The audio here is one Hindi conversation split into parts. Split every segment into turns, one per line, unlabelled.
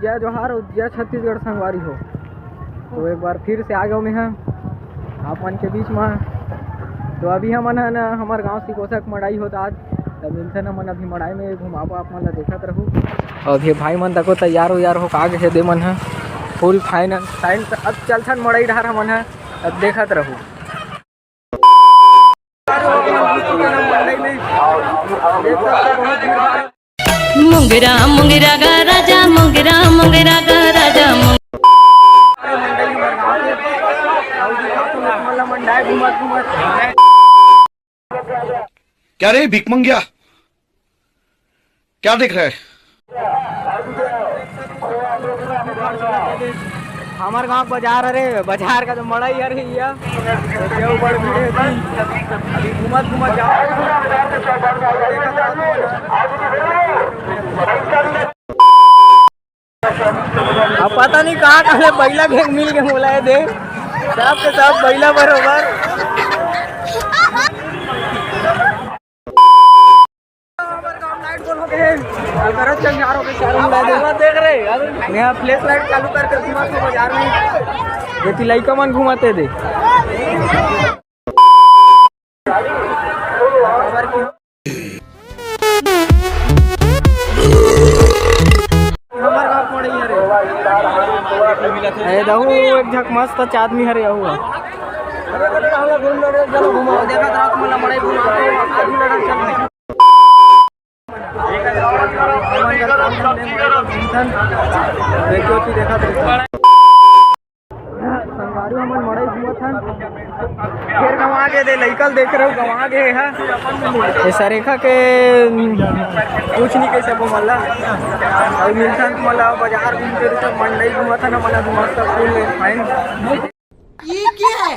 जय जोहार और जय छत्तीसगढ़ संगवारी हो। तो एक बार फिर से आ गए मैं आप मन के बीच में। तो अभी हमन है ना हमारे गांव सिकोसक मड़ाई होता आज, तब मिलते ना मन अभी मड़ाई में घुमाबो आप मन ला देखत रहूँ। और ये भाई मन तको तैयार हो काग है दे मन है फुल फाइनल साइड। अब चलथन मड़ाई ढार हमन है, अब देखत रहूँ।
मुंगरा मुंगरा गा राजा, मुंगरा मुंगरा गा राजा।
क्या रे भिख मंगिया, क्या देख रहा है?
हमारे गांव बाजार अरे बाजार का जो मड़ाई है अभी घूमत जाओ। अब पता नहीं कहाँ बैला घेंग मिल के बोला है दे सब के सब बैला बरोबर। देख रहे यहाँ फ्लैश लाइट चालू करके घुमाते बाजार में, ये लइका मन घुमाते दे। दहू एक झक मस्त अच्छा आदमी हरे हुआ संगवारी हमन मड़ई घूमत हन। फिर गंवा के दे लइकल देख रहे हो गंवा गए है ऐसा रेखा के कुछ नहीं कह सको मला। और मिलथन मला बाजार घूमते तो मंडई घूमत हन मला मस्त फुल फाइन।
ये क्या है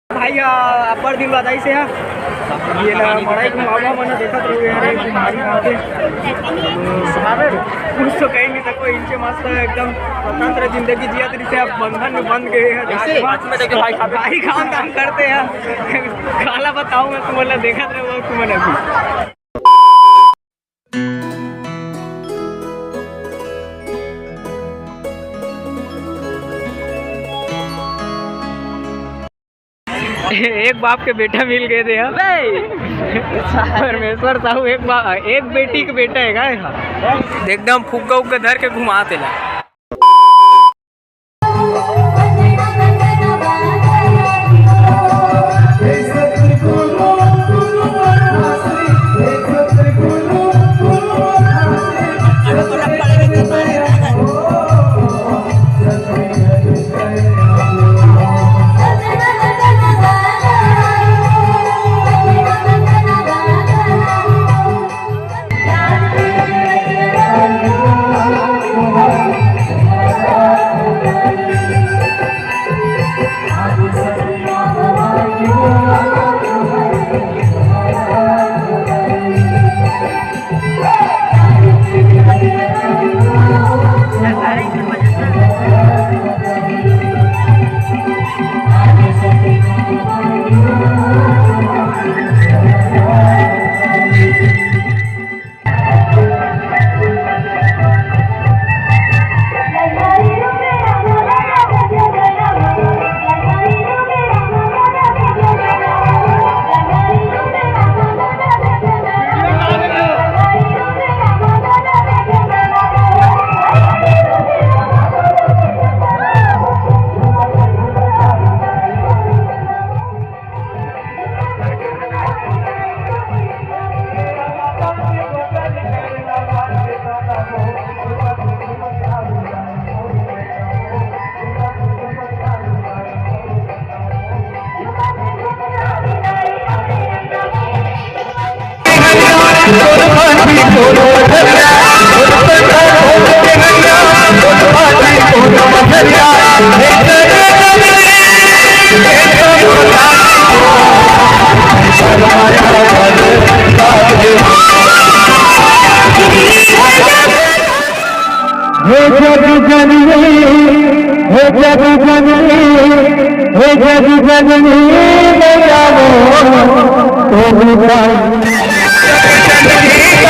भाई अपर दिन बाद ऐसे है ये ना मड़ाई घुमावा मन देखत रहो यार तुम्हारी आते कुछ तो कहीं नहीं सको इनसे मस्त एकदम स्वतंत्र जिंदगी जिया तरीके अब बंधन में बंध गए हैं। भाई काम करते हैं खाला बताऊँ मैं तुम्हें देखत रहो तुम्हें अभी। एक बाप के बेटा मिल गए थे परमेश्वर साहू एक बेटी के बेटा है एकदम फुग्गा उग्गा धर के घुमाते ला।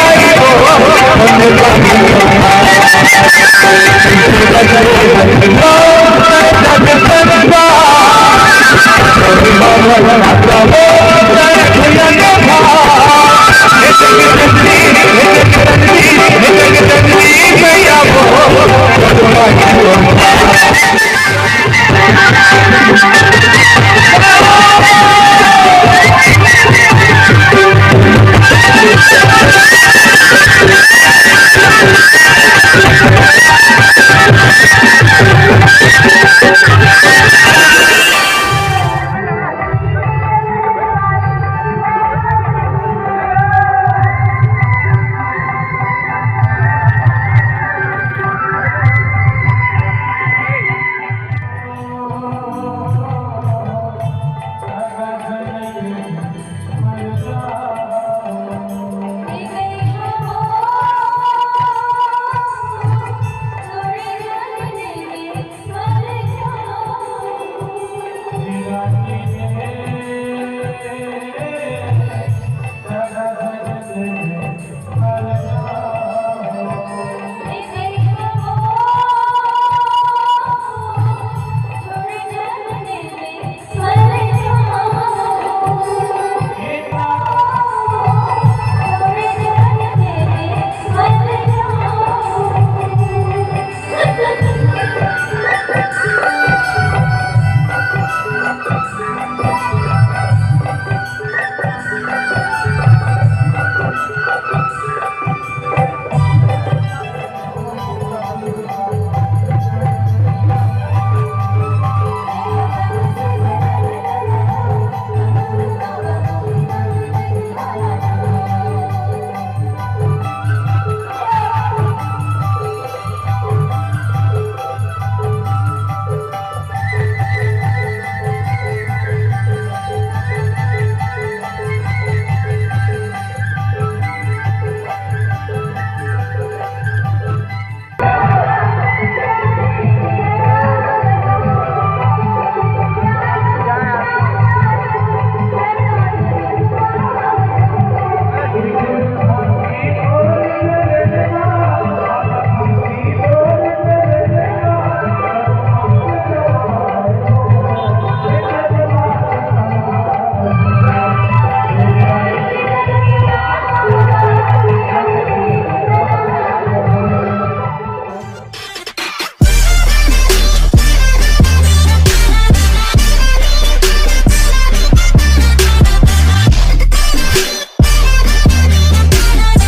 हो
Thank you.